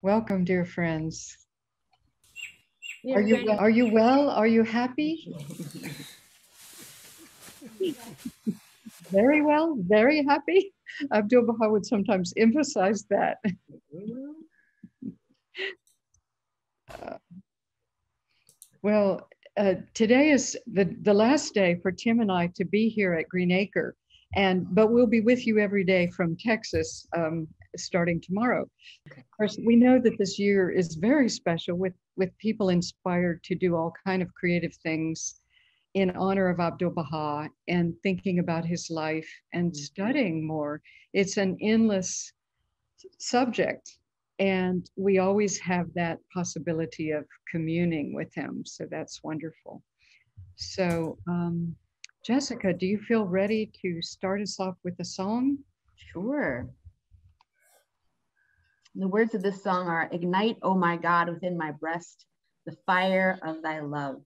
Welcome, dear friends. Yeah, Are you well? Are you happy? Very well, very happy. Abdu'l-Bahá would sometimes emphasize that. Today is the last day for Tim and I to be here at Greenacre, but we'll be with you every day from Texas starting tomorrow. Of course, we know that this year is very special with people inspired to do all kind of creative things in honor of Abdu'l-Bahá and thinking about his life and studying more. It's an endless subject, and we always have that possibility of communing with him. So that's wonderful. So, Jessica, do you feel ready to start us off with a song? Sure. The words of this song are, "Ignite, O my God, within my breast, the fire of thy love,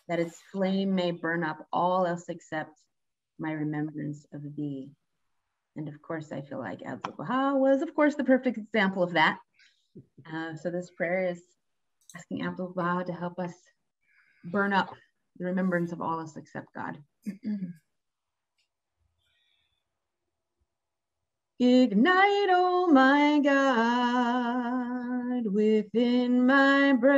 that its flame may burn up all else except my remembrance of thee." And of course, I feel like Abdu'l-Bahá was, of course, the perfect example of that. So this prayer is asking Abdu'l-Bahá to help us burn up the remembrance of all else except God. Ignite, oh my God, within my breast,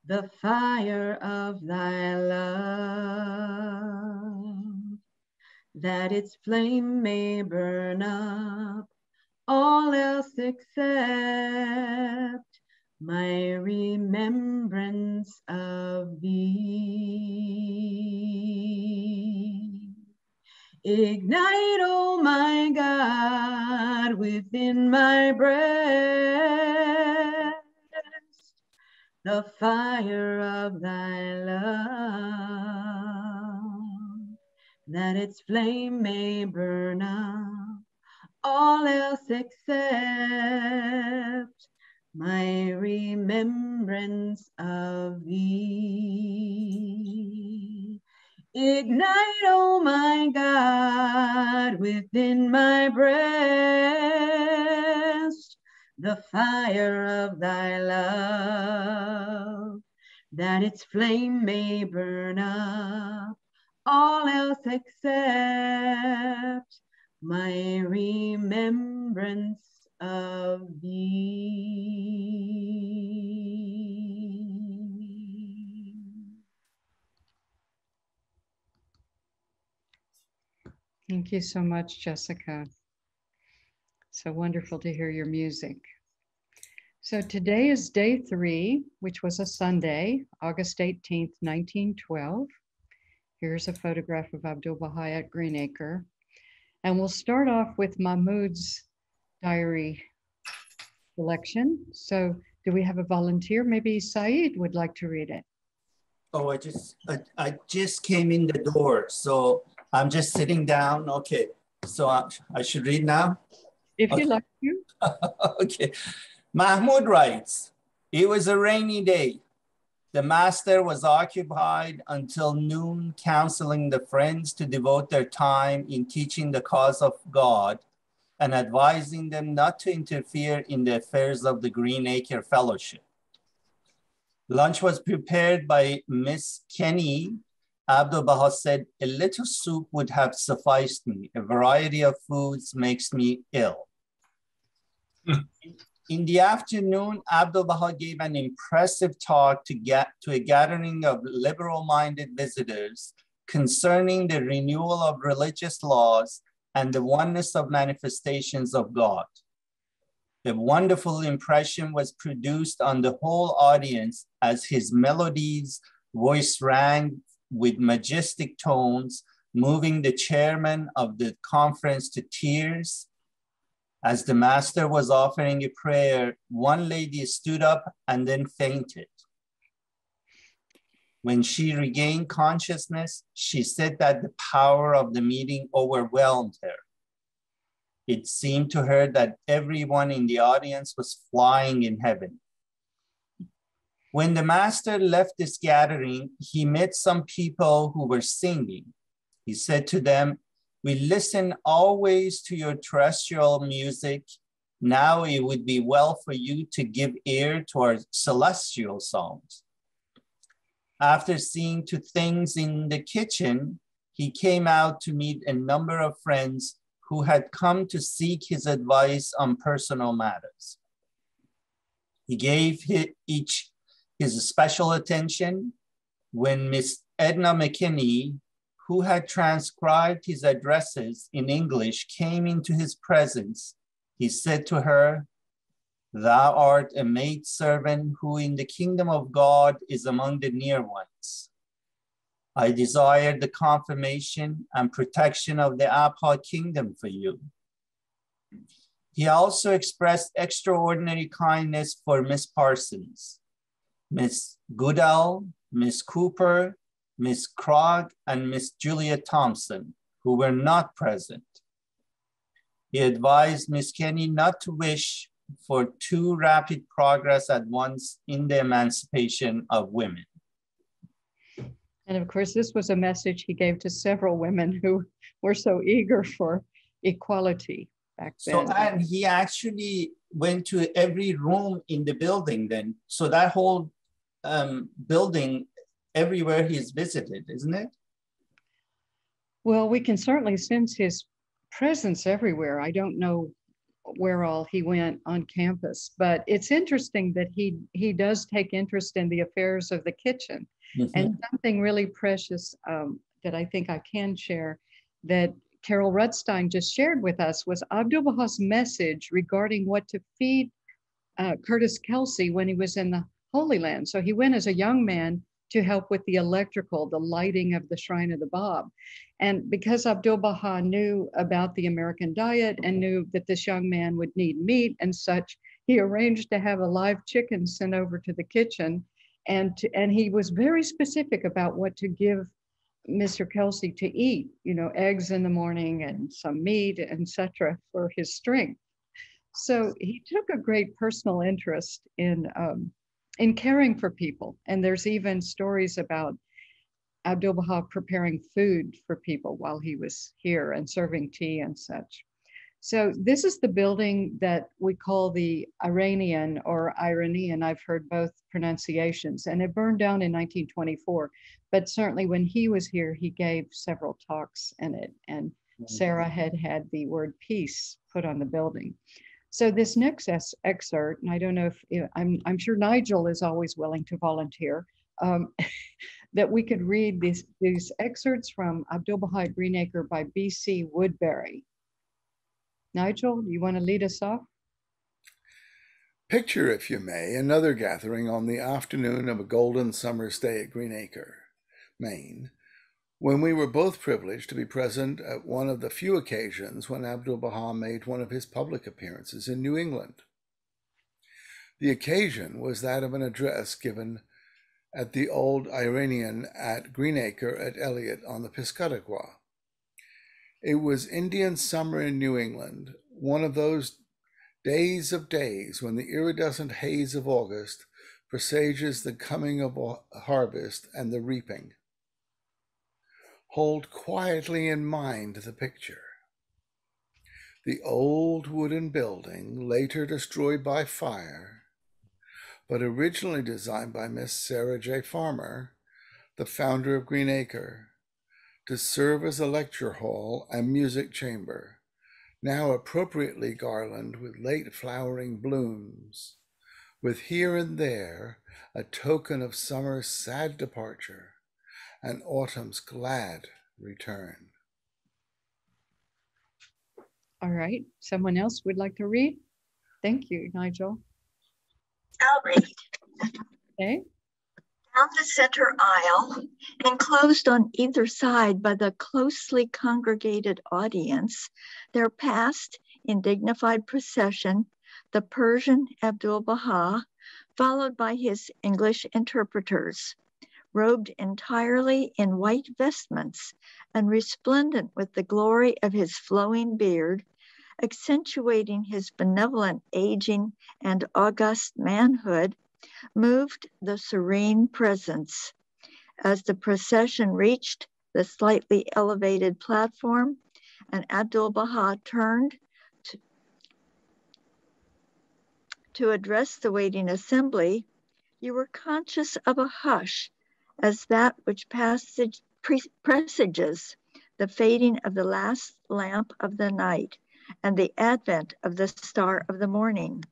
the fire of thy love, that its flame may burn up all else except my remembrance of thee. Ignite, oh my God, within my breast, the fire of thy love, that its flame may burn up all else except my remembrance of thee. Ignite, oh my God, within my breast, the fire of thy love, that its flame may burn up all else except my remembrance of thee. Thank you so much, Jessica. So wonderful to hear your music. So today is day 3, which was a Sunday, August 18th, 1912. Here's a photograph of Abdu'l-Bahá at Greenacre. And we'll start off with Mahmoud's diary selection. So do we have a volunteer? Maybe Saeed would like to read it. Oh, I just came in the door, so I'm just sitting down. Okay, so I should read now? If you like to. Okay. Mahmoud writes, "It was a rainy day. The master was occupied until noon counseling the friends to devote their time in teaching the cause of God and advising them not to interfere in the affairs of the Greenacre Fellowship. Lunch was prepared by Miss Kenny. Abdu'l-Bahá said, 'A little soup would have sufficed me. A variety of foods makes me ill.' In the afternoon, Abdu'l-Bahá gave an impressive talk to a gathering of liberal-minded visitors concerning the renewal of religious laws and the oneness of manifestations of God. The wonderful impression was produced on the whole audience as his melodious voice rang with majestic tones, moving the chairman of the conference to tears. As the master was offering a prayer, one lady stood up and then fainted. When she regained consciousness, she said that the power of the meeting overwhelmed her. It seemed to her that everyone in the audience was flying in heaven. When the master left this gathering, he met some people who were singing. He said to them, We listen always to your terrestrial music. Now it would be well for you to give ear to our celestial songs. After seeing to things in the kitchen, he came out to meet a number of friends who had come to seek his advice on personal matters. He gave each his special attention. When Miss Edna McKinney, who had transcribed his addresses in English, came into his presence, he said to her, "Thou art a maidservant who in the kingdom of God is among the near ones. I desire the confirmation and protection of the Abha kingdom for you." He also expressed extraordinary kindness for Miss Parsons, Miss Goodall, Miss Cooper, Miss Krog, and Miss Julia Thompson, who were not present. He advised Miss Kenny not to wish for too rapid progress at once in the emancipation of women. And of course, this was a message he gave to several women who were so eager for equality back then. So, and he actually went to every room in the building then. So that whole building, everywhere he's visited, isn't it? Well, we can certainly sense his presence everywhere. I don't know where all he went on campus, but it's interesting that he does take interest in the affairs of the kitchen. Mm-hmm. And something really precious that I think I can share that Carol Rutstein just shared with us was Abdu'l-Bahá's message regarding what to feed Curtis Kelsey when he was in the Holy Land. So he went as a young man to help with the electrical, the lighting of the Shrine of the Bab. And because Abdu'l-Bahá knew about the American diet and knew that this young man would need meat and such, he arranged to have a live chicken sent over to the kitchen. And he was very specific about what to give Mr. Kelsey to eat, you know, eggs in the morning and some meat, etc., for his strength. So he took a great personal interest in caring for people. And there's even stories about Abdu'l-Bahá preparing food for people while he was here and serving tea and such. So this is the building that we call the Iranian or Iranian. I've heard both pronunciations, and it burned down in 1924. But certainly when he was here, he gave several talks in it. And Sarah had the word peace put on the building. So this next excerpt, and I don't know if, I'm sure Nigel is always willing to volunteer, that we could read these excerpts from Abdu'l-Bahá at Greenacre by B.C. Woodbury. Nigel, you want to lead us off? Picture, if you may, another gathering on the afternoon of a golden summer's day at Greenacre, Maine, when we were both privileged to be present at one of the few occasions when Abdu'l-Bahá made one of his public appearances in New England. The occasion was that of an address given at the old Iranian at Greenacre at Elliott on the Piscataqua. It was Indian summer in New England, one of those days of days when the iridescent haze of August presages the coming of harvest and the reaping. Hold quietly in mind the picture. The old wooden building, later destroyed by fire, but originally designed by Miss Sarah J. Farmer, the founder of Greenacre, to serve as a lecture hall and music chamber, now appropriately garlanded with late flowering blooms, with here and there a token of summer's sad departure and autumn's glad return. All right, someone else would like to read? Thank you, Nigel. I'll read. Okay. Down the center aisle, enclosed on either side by the closely congregated audience, there passed in dignified procession the Persian Abdu'l-Bahá, followed by his English interpreters, robed entirely in white vestments and resplendent with the glory of his flowing beard, accentuating his benevolent aging and august manhood, moved the serene presence. As the procession reached the slightly elevated platform, and Abdu'l-Bahá turned to address the waiting assembly, you were conscious of a hush as that which presages the fading of the last lamp of the night and the advent of the star of the morning.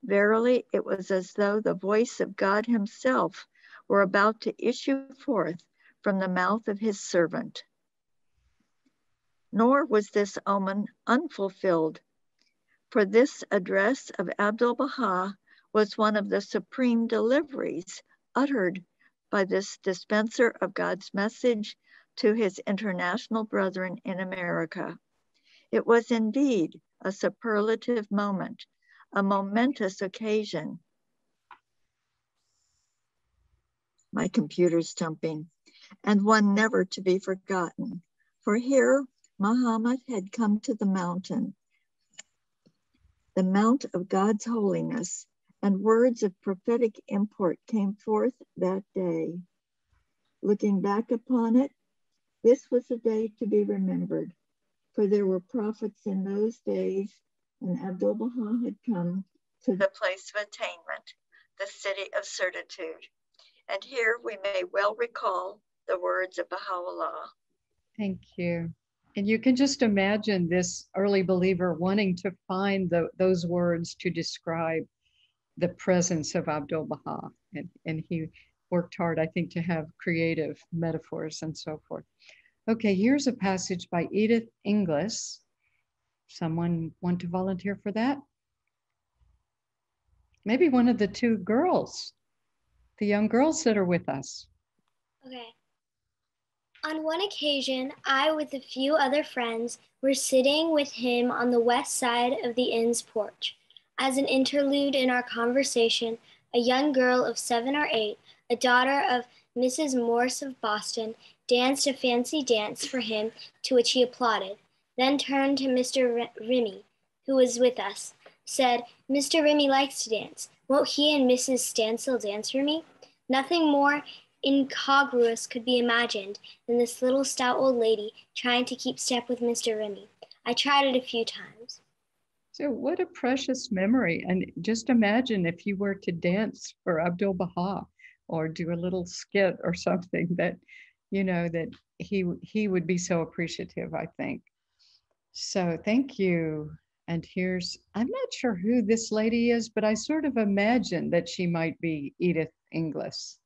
Verily, it was as though the voice of God himself were about to issue forth from the mouth of his servant. Nor was this omen unfulfilled, for this address of Abdu'l-Bahá was one of the supreme deliveries uttered by this dispenser of God's message to his international brethren in America. It was indeed a superlative moment, a momentous occasion. My computer's jumping, and one never to be forgotten. For here Muhammad had come to the mountain, the mount of God's holiness, and words of prophetic import came forth that day. Looking back upon it, this was a day to be remembered, for there were prophets in those days, and Abdu'l-Bahá had come to the place of attainment, the city of certitude. And here we may well recall the words of Baha'u'llah. Thank you. And you can just imagine this early believer wanting to find those words to describe the presence of Abdu'l-Bahá. And he worked hard, I think, to have creative metaphors and so forth. Okay, here's a passage by Edith, Inglis. Someone want to volunteer for that? Maybe one of the two girls, the young girls that are with us. Okay. On one occasion, I, with a few other friends, were sitting with him on the west side of the inn's porch. As an interlude in our conversation, a young girl of 7 or 8, a daughter of Mrs. Morse of Boston, danced a fancy dance for him to which he applauded, then turned to Mr. Rimmy, who was with us, said, "Mr. Rimmy likes to dance. Won't he and Mrs. Stansel dance for me?" Nothing more incongruous could be imagined than this little stout old lady trying to keep step with Mr. Rimmy. I tried it a few times. So what a precious memory. And just imagine if you were to dance for Abdu'l-Bahá or do a little skit or something that, you know, that he would be so appreciative, I think. So thank you. And here's, I'm not sure who this lady is, but I sort of imagine that she might be Edith, Inglis.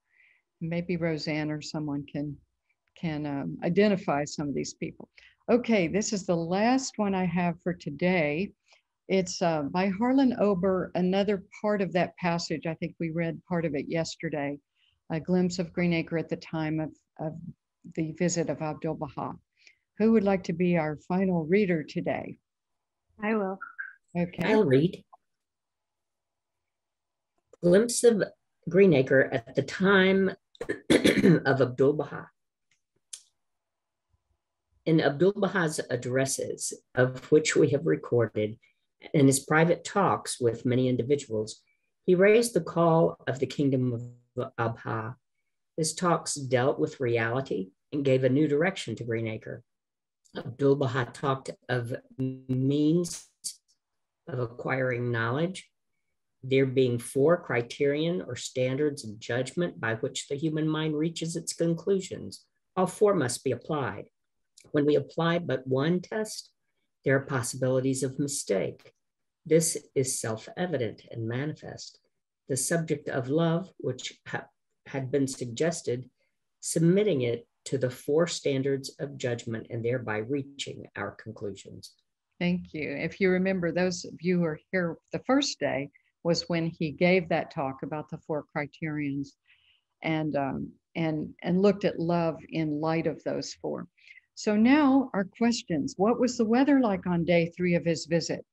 Maybe Roseanne or someone can identify some of these people. Okay, this is the last one I have for today. It's by Harlan Ober, another part of that passage. I think we read part of it yesterday, a glimpse of Greenacre at the time of the visit of Abdu'l-Bahá. Who would like to be our final reader today? I will. Okay. I'll read. Glimpse of Greenacre at the time of Abdu'l-Bahá. In Abdu'l-Bahā's addresses, of which we have recorded, in his private talks with many individuals, he raised the call of the kingdom of Abha. His talks dealt with reality and gave a new direction to Greenacre. Abdu'l-Bahá talked of means of acquiring knowledge, there being 4 criterion or standards of judgment by which the human mind reaches its conclusions. All 4 must be applied. When we apply but one test, there are possibilities of mistake. This is self-evident and manifest. The subject of love, which had been suggested, submitting it to the 4 standards of judgment and thereby reaching our conclusions. Thank you. If you remember, those of you who were here the first day was when he gave that talk about the 4 criterions and looked at love in light of those 4. So now our questions. What was the weather like on day 3 of his visit?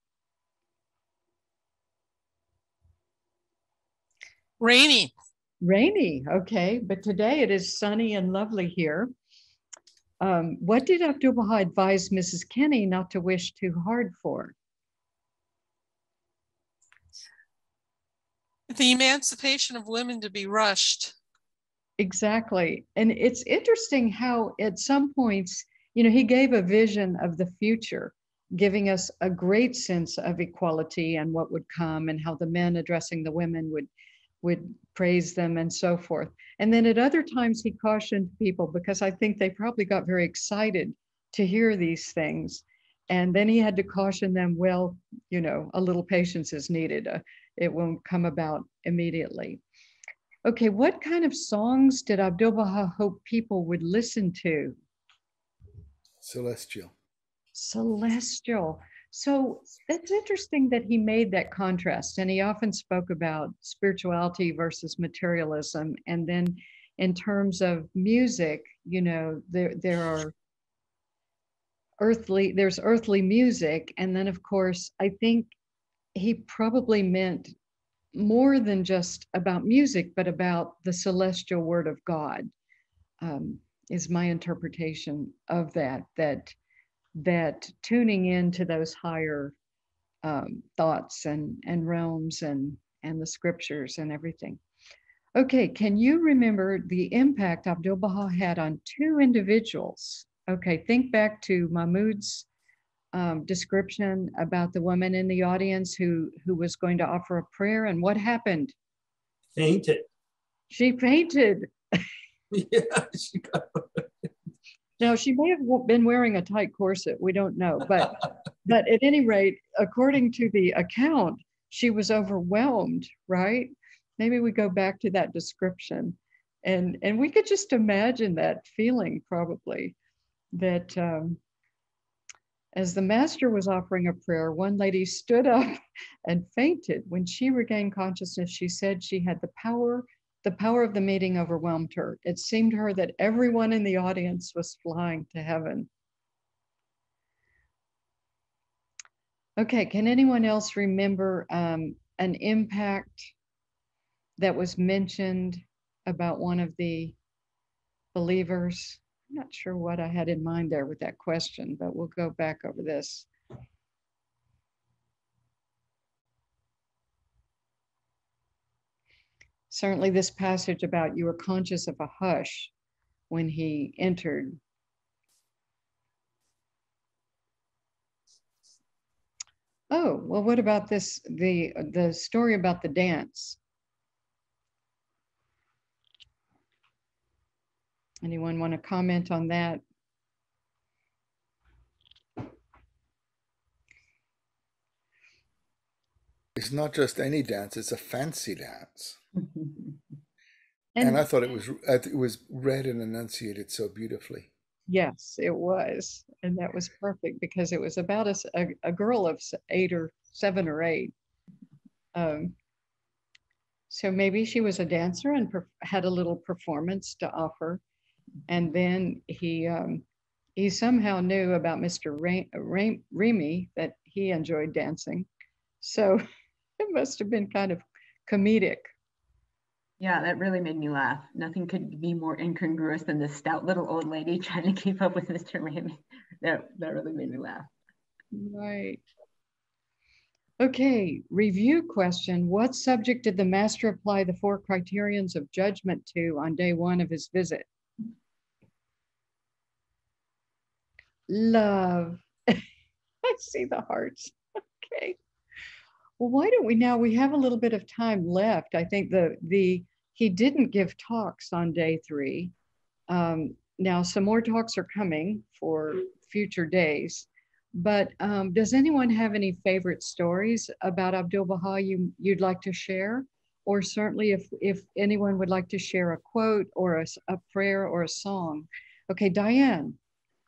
Rainy. Rainy, okay. But today it is sunny and lovely here. What did Abdu'l-Bahá advise Mrs. Kenny not to wish too hard for? The emancipation of women to be rushed. Exactly. And it's interesting how at some points you know, he gave a vision of the future, giving us a great sense of equality and what would come, and how the men addressing the women would praise them and so forth. And then at other times he cautioned people, because I think they probably got very excited to hear these things. And then he had to caution them, well, you know, a little patience is needed. It won't come about immediately. Okay, what kind of songs did Abdu'l-Bahá hope people would listen to? Celestial. Celestial. So that's interesting that he made that contrast, and he often spoke about spirituality versus materialism. And then in terms of music, you know, there's earthly music. And then of course, I think he probably meant more than just about music, but about the celestial word of God, is my interpretation of that tuning into those higher thoughts and realms and the scriptures and everything. Okay, can you remember the impact Abdu'l-Bahá had on two individuals? Okay, think back to Mahmoud's description about the woman in the audience who was going to offer a prayer, and what happened? Fainted. She fainted. Yeah, she got. Now, she may have been wearing a tight corset. We don't know. But at any rate, according to the account, she was overwhelmed, right? Maybe we go back to that description. And we could just imagine that feeling, probably, that as the master was offering a prayer, one lady stood up and fainted. When she regained consciousness, she said she had the power of the meeting overwhelmed her. It seemed to her that everyone in the audience was flying to heaven. Okay, can anyone else remember an impact that was mentioned about one of the believers? I'm not sure what I had in mind there with that question, but we'll go back over this. Certainly this passage about you were conscious of a hush when he entered. Oh, well, what about this, the story about the dance? Anyone want to comment on that? It's not just any dance, it's a fancy dance. And I thought it was read and enunciated so beautifully. Yes, it was. And that was perfect, because it was about a girl of 7 or 8. So maybe she was a dancer and had a little performance to offer. And then he somehow knew about Mr. Remy, that he enjoyed dancing. So it must have been kind of comedic. Yeah, that really made me laugh. Nothing could be more incongruous than this stout little old lady trying to keep up with Mr. Remy. That really made me laugh. Right. Okay, review question. What subject did the master apply the 4 criterions of judgment to on day 1 of his visit? Love. I see the hearts. Okay. Well, why don't we have a little bit of time left. I think he didn't give talks on day 3. Now some more talks are coming for future days, but does anyone have any favorite stories about Abdu'l-Bahá you'd like to share? Or certainly if anyone would like to share a quote or a prayer or a song. Okay, Diane.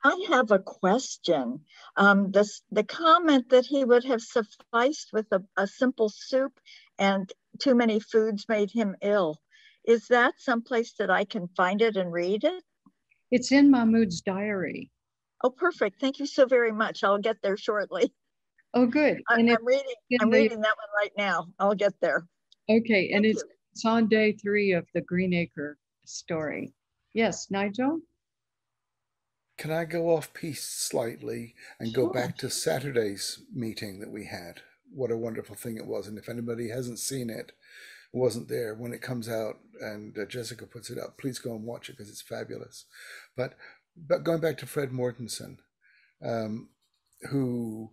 I have a question. The comment that he would have sufficed with a simple soup and too many foods made him ill. Is that someplace that I can find it and read it? It's in Mahmoud's diary. Oh, perfect. Thank you so very much. I'll get there shortly. Oh, good. I'm reading that one right now. I'll get there. Okay, and it's on day 3 of the Greenacre story. Yes, Nigel? Can I go off piece slightly and go back to Saturday's meeting that we had? What a wonderful thing it was. And if anybody hasn't seen it, wasn't there, when it comes out and Jessica puts it up, please go and watch it because it's fabulous. But but going back to Fred Mortensen, who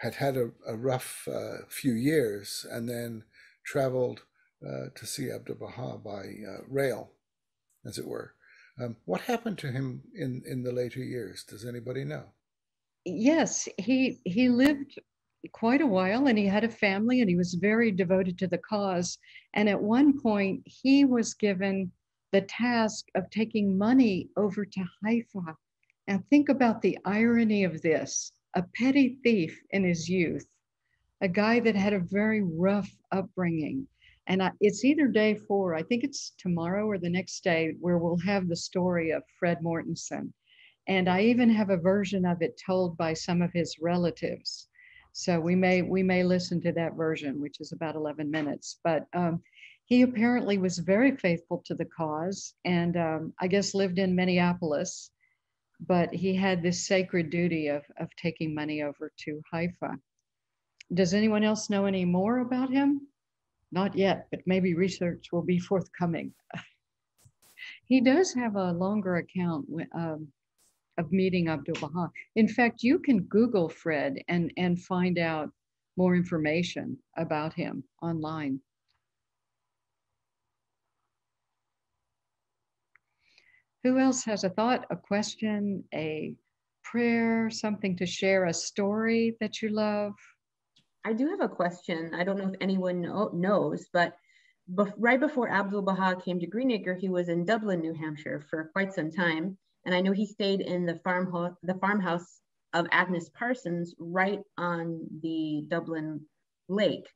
had a rough few years and then traveled to see Abdu'l-Bahá by rail, as it were. What happened to him in the later years? Does anybody know? Yes, he lived quite a while, and he had a family, and he was very devoted to the cause. And at one point, he was given the task of taking money over to Haifa. Now think about the irony of this: a petty thief in his youth, a guy that had a very rough upbringing. And it's either day 4, I think it's tomorrow or the next day, where we'll have the story of Fred Mortensen. And I even have a version of it told by some of his relatives. So we may listen to that version, which is about 11 minutes. But he apparently was very faithful to the cause, and I guess lived in Minneapolis, but he had this sacred duty of taking money over to Haifa. Does anyone else know any more about him? Not yet, but maybe research will be forthcoming. He does have a longer account of meeting Abdu'l-Bahá. In fact, you can Google Fred and find out more information about him online. Who else has a thought, a question, a prayer, something to share, a story that you love? I do have a question. I don't know if anyone knows, but right before Abdu'l-Bahá came to Greenacre, he was in Dublin, New Hampshire for quite some time. And I know he stayed in the farmhouse of Agnes Parsons right on the Dublin Lake.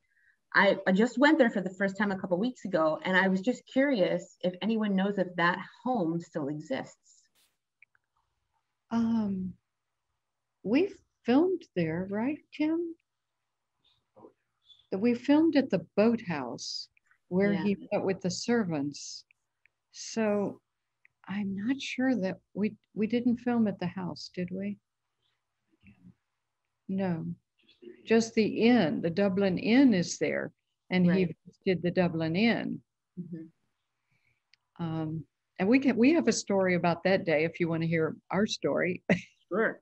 I just went there for the first time a couple of weeks ago, and I was just curious if anyone knows if that home still exists. We filmed there, right, Tim? We filmed at the boathouse where he met with the servants. So I'm not sure that we didn't film at the house, did we? No, just the inn. The Dublin Inn is there, and he did the Dublin Inn. Mm-hmm. And we have a story about that day if you want to hear our story. Sure.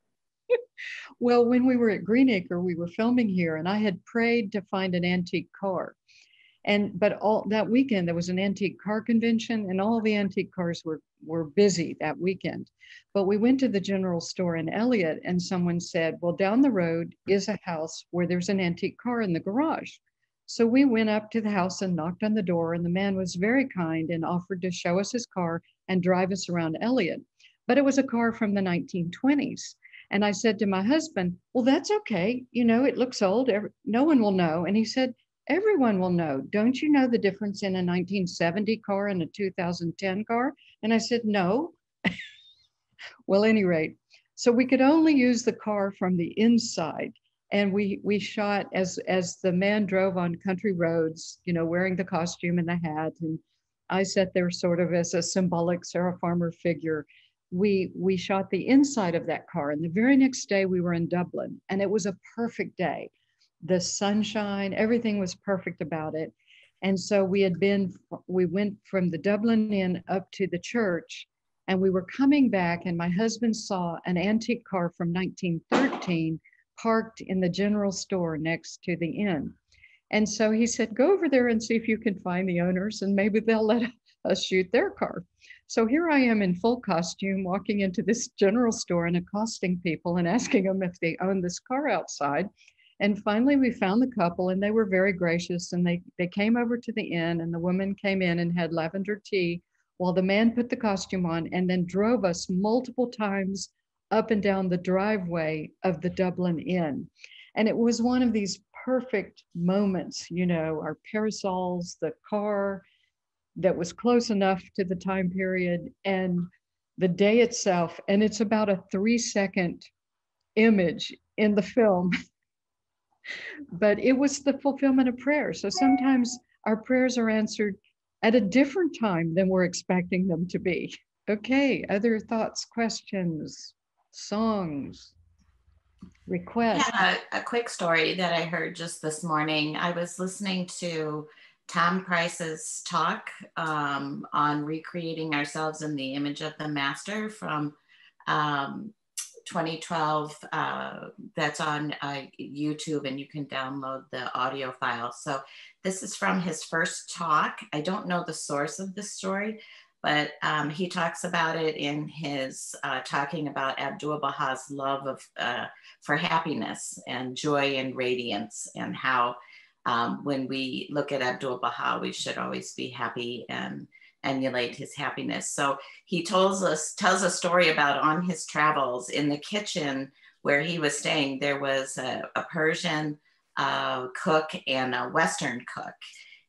Well, when we were at Greenacre, we were filming here, and I had prayed to find an antique car. But all that weekend there was an antique car convention, and all the antique cars were busy that weekend. But we went to the general store in Elliott, and someone said, well, down the road is a house where there's an antique car in the garage. So we went up to the house and knocked on the door, and the man was very kind and offered to show us his car and drive us around Elliott. But it was a car from the 1920s. And I said to my husband, well, that's okay. You know, it looks old. No one will know. And he said, everyone will know. Don't you know the difference in a 1970 car and a 2010 car? And I said, no. Well, at any rate, so we could only use the car from the inside. And we shot as the man drove on country roads, you know, wearing the costume and the hat. And I sat there sort of as a symbolic Sarah Farmer figure. We shot the inside of that car. And the very next day we were in Dublin, and it was a perfect day. The sunshine, everything was perfect about it. And so we went from the Dublin Inn up to the church, and we were coming back, and my husband saw an antique car from 1913 parked in the general store next to the inn. And so he said, go over there and see if you can find the owners, and maybe they'll let us shoot their car. So here I am in full costume, walking into this general store and accosting people and asking them if they own this car outside. And finally we found the couple, and they were very gracious, and they came over to the inn, and the woman came in and had lavender tea while the man put the costume on and then drove us multiple times up and down the driveway of the Dublin Inn. And it was one of these perfect moments, you know, our parasols, the car that was close enough to the time period, and the day itself. And it's about a 3-second image in the film. But it was the fulfillment of prayer. So sometimes our prayers are answered at a different time than we're expecting them to be. Okay, other thoughts, questions, songs, requests? Yeah, a quick story that I heard just this morning. I was listening to Tom Price's talk on recreating ourselves in the image of the master from 2012, that's on YouTube, and you can download the audio file. So this is from his first talk. I don't know the source of the story, but he talks about it in his talking about Abdu'l-Bahá's love of for happiness and joy and radiance, and how when we look at Abdu'l-Bahá, we should always be happy and emulate his happiness. So he tells a story about on his travels in the kitchen where he was staying, there was a Persian cook and a Western cook.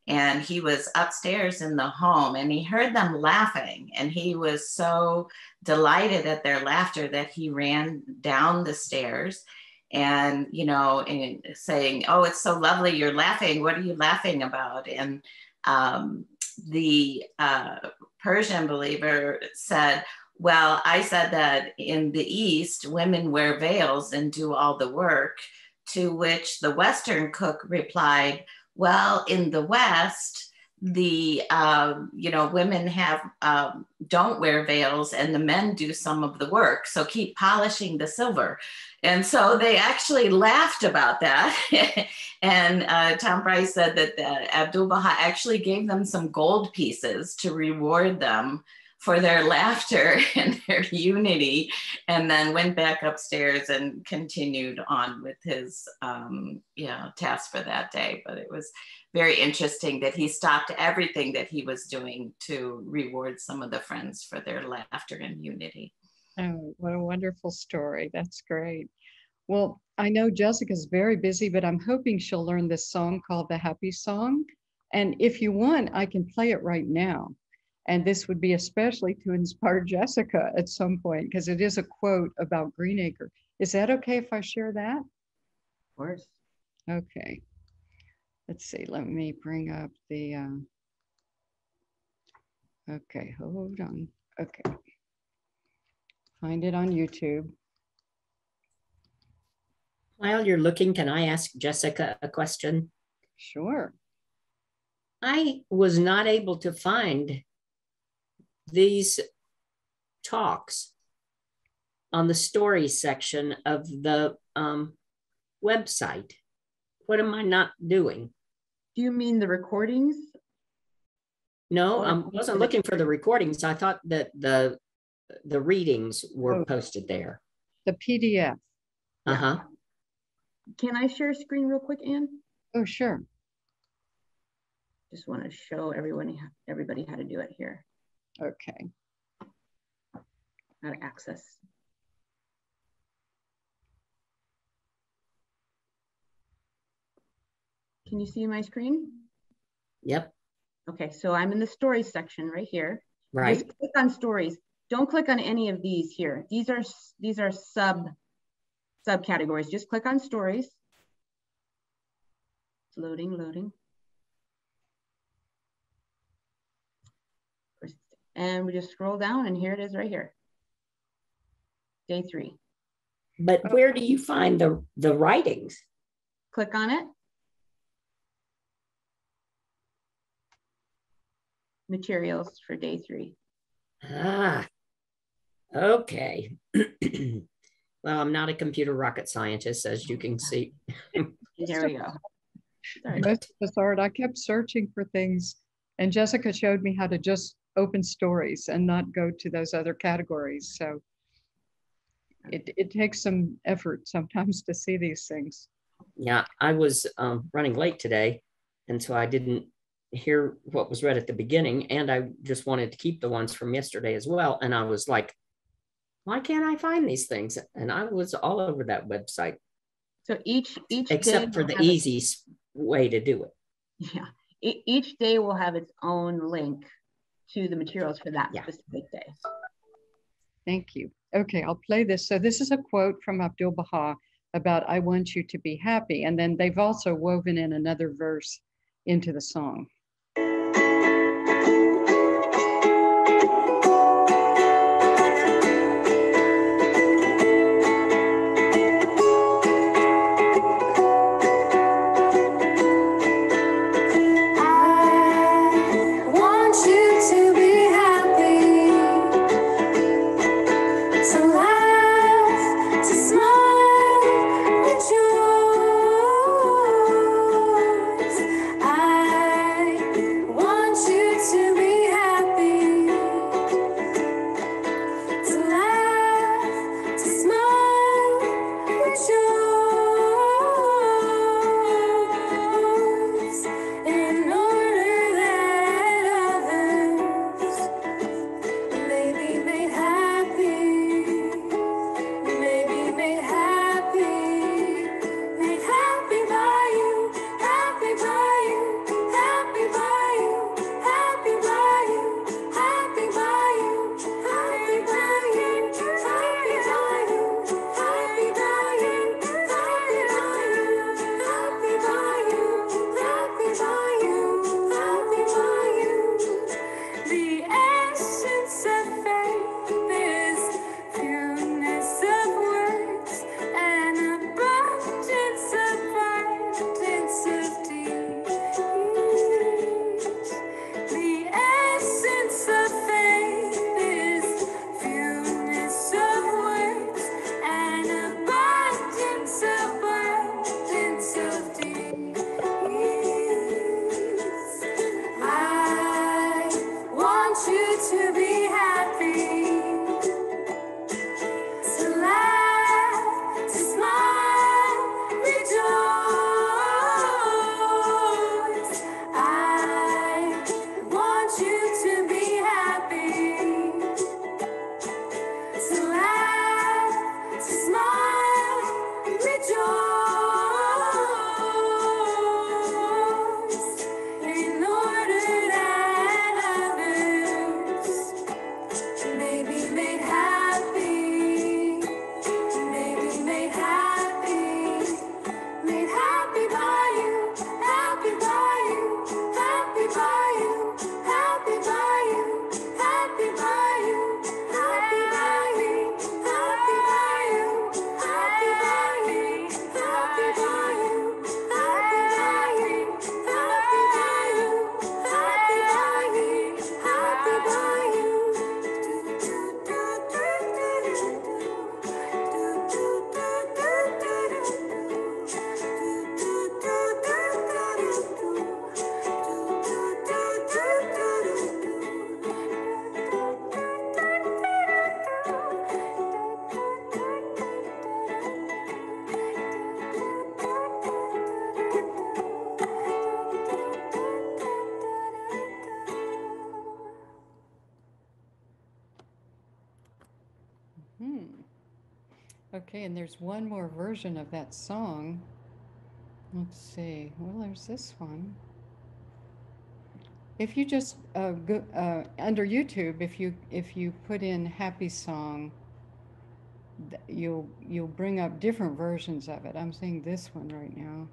And he was upstairs in the home and he heard them laughing, and he was so delighted at their laughter that he ran down the stairs and, you know, and saying, "Oh, it's so lovely you're laughing. What are you laughing about?" And the Persian believer said, "Well, I said that in the East, women wear veils and do all the work," to which the Western cook replied, "Well, in the West, the women don't wear veils and the men do some of the work. So keep polishing the silver." And so they actually laughed about that. And Tom Price said that Abdu'l-Bahá actually gave them some gold pieces to reward them for their laughter and their unity, and then went back upstairs and continued on with his task for that day. But it was very interesting that he stopped everything that he was doing to reward some of the friends for their laughter and unity. Oh, what a wonderful story. That's great. Well, I know Jessica's very busy, but I'm hoping she'll learn this song called the Happy Song. And if you want, I can play it right now. And this would be especially to inspire Jessica at some point, because it is a quote about Greenacre. Is that okay if I share that? Of course. Okay. Let's see, let me bring up the, okay, hold on. Okay. Find it on YouTube. While you're looking, can I ask Jessica a question? Sure. I was not able to find these talks on the story section of the website. What am I not doing? Do you mean the recordings? No, I wasn't looking for the recordings. I thought that the readings were posted there. The PDF. Uh-huh. Can I share a screen real quick, Anne? Oh, sure. Just want to show everybody how to do it here. Okay. How to access. Can you see my screen? Yep. Okay, so I'm in the stories section right here. Right. Just click on stories. Don't click on any of these here. These are subcategories. Just click on stories. It's loading. And we just scroll down, and here it is right here. Day 3. But where do you find the writings? Click on it. Materials for day 3. Ah, okay. Well, I'm not a computer rocket scientist, as you can see. There we go. Sorry. Most of us aren't. I kept searching for things, and Jessica showed me how to just open stories and not go to those other categories. So it takes some effort sometimes to see these things. Yeah, I was running late today, and so I didn't hear what was read at the beginning, and I just wanted to keep the ones from yesterday as well. And I was like, why can't I find these things? And I was all over that website. So each except for the easy way to do it. Yeah, each day will have its own link to the materials for that specific day. Thank you. Okay, I'll play this. So this is a quote from Abdu'l-Bahá about "I want you to be happy," and then they've also woven in another verse into the song. So Okay, and there's one more version of that song. Let's see. Well, there's this one. If you just go under YouTube, if you put in "happy song," you'll bring up different versions of it. I'm seeing this one right now.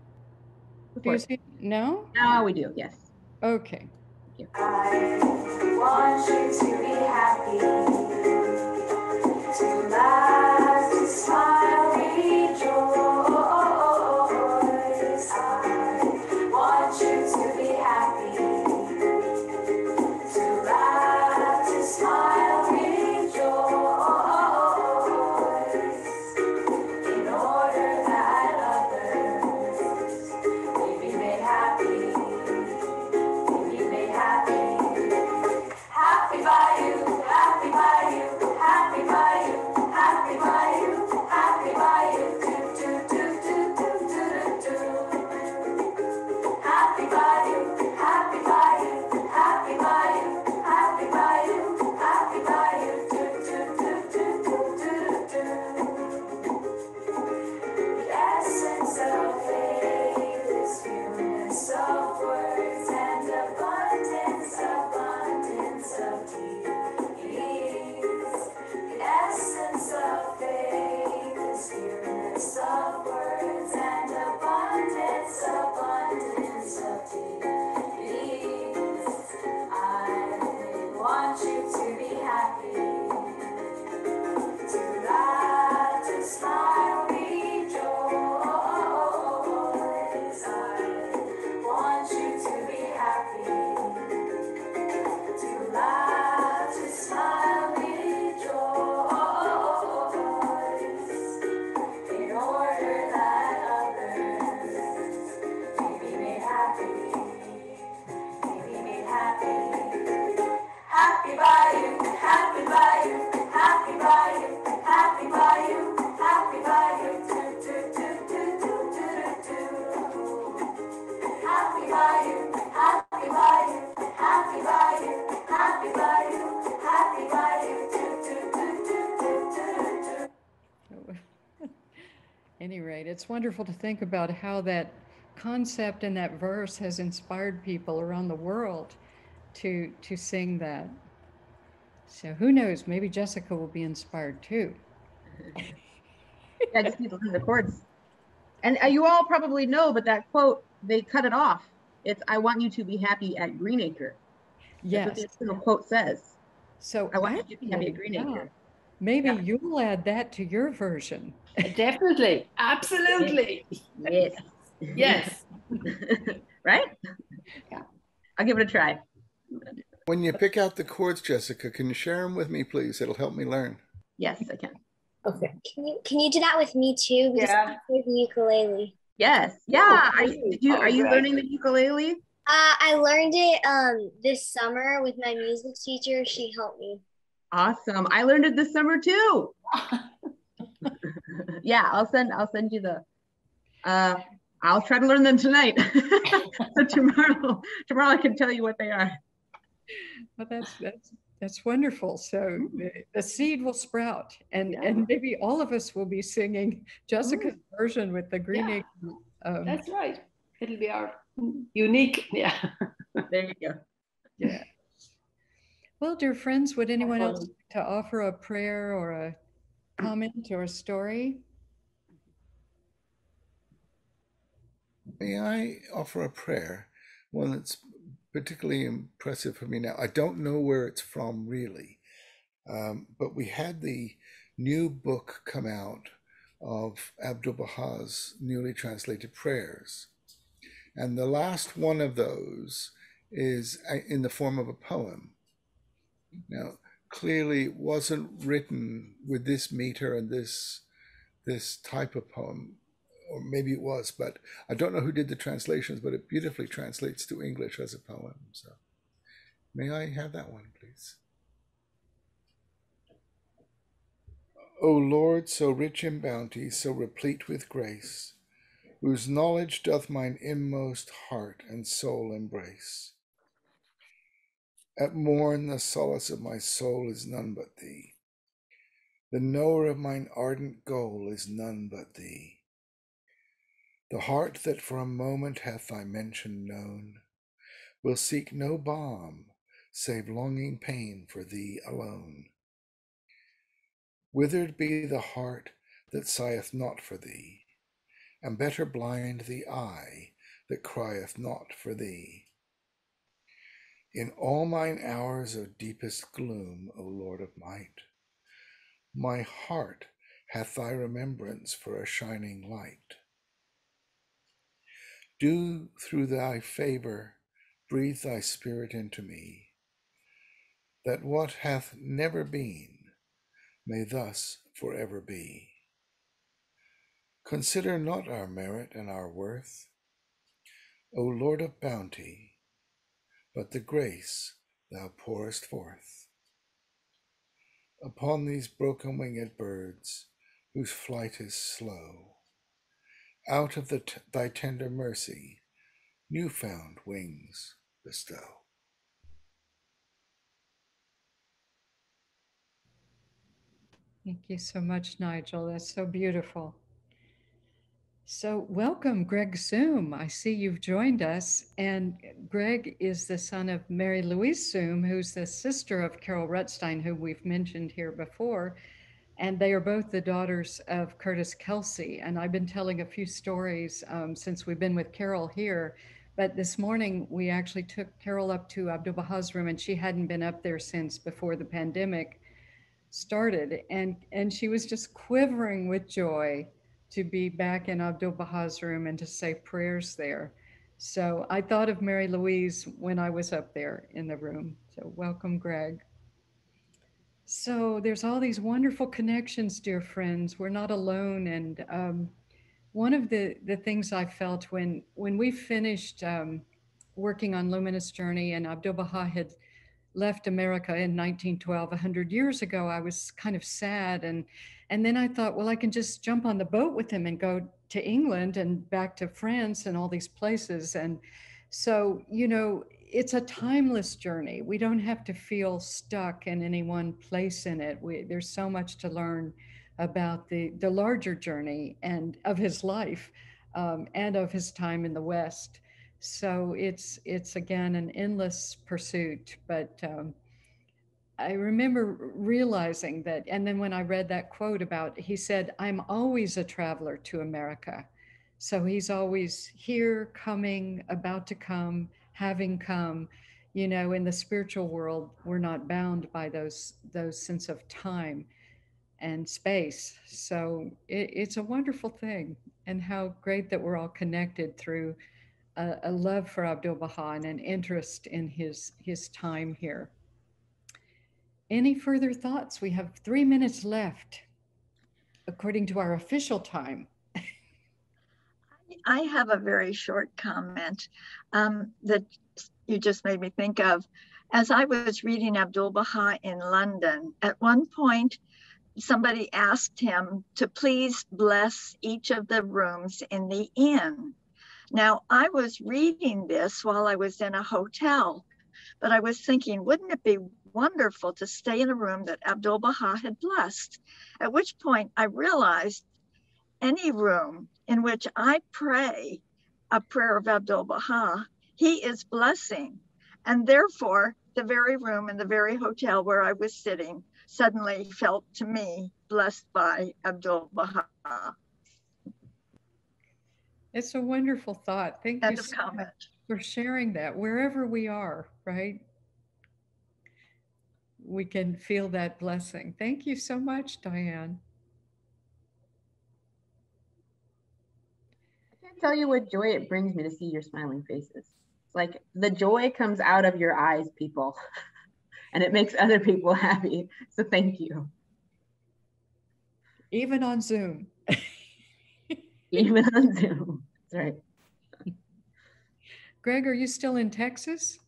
Do you see? No? No, we do. Yes. Okay. Thank you. I want you to be happy, to laugh, to smile, rejoice. I want you to be happy, to laugh, to smile, rejoice, in order that others may be made happy. Happy by you, happy by you, happy by you, happy by you, happy by you, do do do do do do do. Happy by you, happy by you, happy by you, happy by you, happy by you, do do do do do do do. The essence of faith is fewness of words and abundance of deeds. The essence of faith is fewness of words and abundance of deeds. I want you to be happy, to laugh, to smile, rejoice. I want you to be happy, to laugh, to smile, rejoice, in order that others may be made happy, Happy by you, happy by you, happy by you, happy by you, happy by you, do do do do do do do. Happy by you, happy by you, happy by you, happy by you, happy by you, do do do do do do do. Any rate, it's wonderful to think about how that concept and that verse has inspired people around the world to sing that. So who knows, maybe Jessica will be inspired too. I just need to learn the chords. And you all probably know, but that quote, they cut it off. It's, I want you to be happy at Greenacre. Yes. That's what the original quote says. So I want you to be happy at Greenacre. Yeah. Maybe you'll add that to your version. Definitely. Absolutely. Yes. Yes. Right? Yeah. I'll give it a try. When you pick out the chords, Jessica, can you share them with me, please? It'll help me learn. Yes, I can. Okay. Can you do that with me too? Because Yeah. I play the ukulele. Yes. Yeah. Oh, Are you learning the ukulele? I learned it this summer with my music teacher. She helped me. Awesome. I learned it this summer too. Yeah, I'll send you the I'll try to learn them tonight. So tomorrow I can tell you what they are. Well, that's wonderful. So the seed will sprout, and maybe all of us will be singing Jessica's version with the Greenacre. That's right. It'll be our unique. Yeah. There you go. Yeah. Well, dear friends, would anyone else like to offer a prayer or a comment or a story? May I offer a prayer? One that's particularly impressive for me now. I don't know where it's from really, but we had the new book come out of Abdu'l-Bahá's newly translated prayers. And the last one of those is in the form of a poem. Now, clearly it wasn't written with this meter and this type of poem, or maybe it was, but I don't know who did the translations, but it beautifully translates to English as a poem. So may I have that one, please? O Lord, so rich in bounty, so replete with grace, whose knowledge doth mine inmost heart and soul embrace. At morn the solace of my soul is none but thee. The knower of mine ardent goal is none but thee. The heart that for a moment hath thy mention known will seek no balm save longing pain for thee alone. Withered be the heart that sigheth not for thee, and better blind the eye that crieth not for thee. In all mine hours of deepest gloom, O Lord of might, my heart hath thy remembrance for a shining light. Do through thy favor breathe thy spirit into me, that what hath never been may thus forever be. Consider not our merit and our worth, O Lord of bounty, but the grace thou pourest forth upon these broken-winged birds, whose flight is slow. Out of thy tender mercy, new-found wings bestow. Thank you so much, Nigel. That's so beautiful. So welcome, Greg Zoom. I see you've joined us. And Greg is the son of Mary Louise Zoom, who's the sister of Carol Rutstein, who we've mentioned here before. And they are both the daughters of Curtis Kelsey. And I've been telling a few stories since we've been with Carol here. But this morning, we actually took Carol up to Abdu'l-Bahá's room, and she hadn't been up there since before the pandemic started. And she was just quivering with joy to be back in Abdu'l-Bahá's room and to say prayers there. So I thought of Mary Louise when I was up there in the room. So welcome, Greg. So there's all these wonderful connections, dear friends. We're not alone. And one of the things I felt when we finished working on Luminous Journey and Abdu'l-Bahá had left America in 1912, 100 years ago, I was kind of sad. And then I thought, well, I can just jump on the boat with him and go to England and back to France and all these places. And so, you know, it's a timeless journey. We don't have to feel stuck in any one place in it. There's so much to learn about the larger journey and of his life and of his time in the West. So it's again an endless pursuit. But I remember realizing that, and then when I read that quote about, he said, "I'm always a traveler to America." So he's always here, coming, about to come, having come. You know, in the spiritual world, we're not bound by those sense of time and space. So it's a wonderful thing, and how great that we're all connected through a love for Abdu'l-Bahá and an interest in his time here. Any further thoughts? We have 3 minutes left, according to our official time. I have a very short comment that you just made me think of. As I was reading Abdu'l-Bahá in London, at one point, somebody asked him to please bless each of the rooms in the inn. Now, I was reading this while I was in a hotel, but I was thinking, wouldn't it be wonderful to stay in a room that Abdu'l-Bahá had blessed? At which point I realized any room in which I pray a prayer of Abdu'l-Bahá, he is blessing. And therefore, the very room in the very hotel where I was sitting suddenly felt to me blessed by Abdu'l-Bahá. It's a wonderful thought. Thank you so much for sharing that. Wherever we are, right? We can feel that blessing. Thank you so much, Diane. I can't tell you what joy it brings me to see your smiling faces. It's like the joy comes out of your eyes, people, and it makes other people happy. So thank you. Even on Zoom. Even on Zoom. That's right. Greg, are you still in Texas?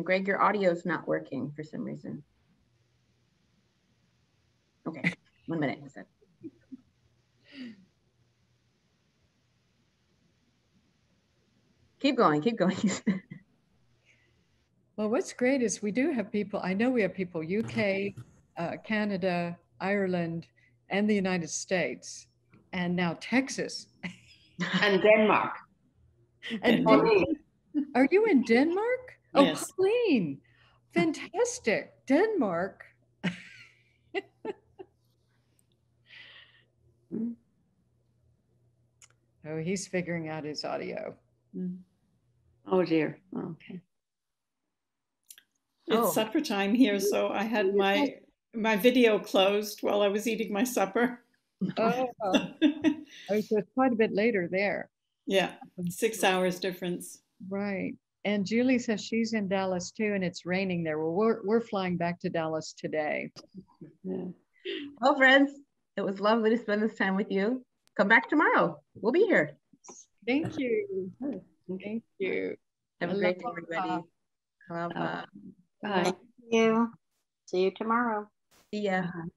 Greg, your audio is not working for some reason. Okay, 1 minute. Keep going, keep going. Well, what's great is we do have people, I know we have people UK, Canada, Ireland, and the United States, and now Texas. And Denmark. And are you in Denmark? Yes. Oh, Pauline, fantastic. Denmark. Oh, he's figuring out his audio. Oh dear. Okay. It's supper time here, so I had my video closed while I was eating my supper. Oh, so it's quite a bit later there. Yeah, 6 hours difference. Right. And Julie says she's in Dallas too, and it's raining there. Well, we're flying back to Dallas today. Yeah. Well, friends, it was lovely to spend this time with you. Come back tomorrow. We'll be here. Thank you. Thank you. Have a great day, everybody. Aloha. Bye. Thank you. See you tomorrow. See ya. Bye.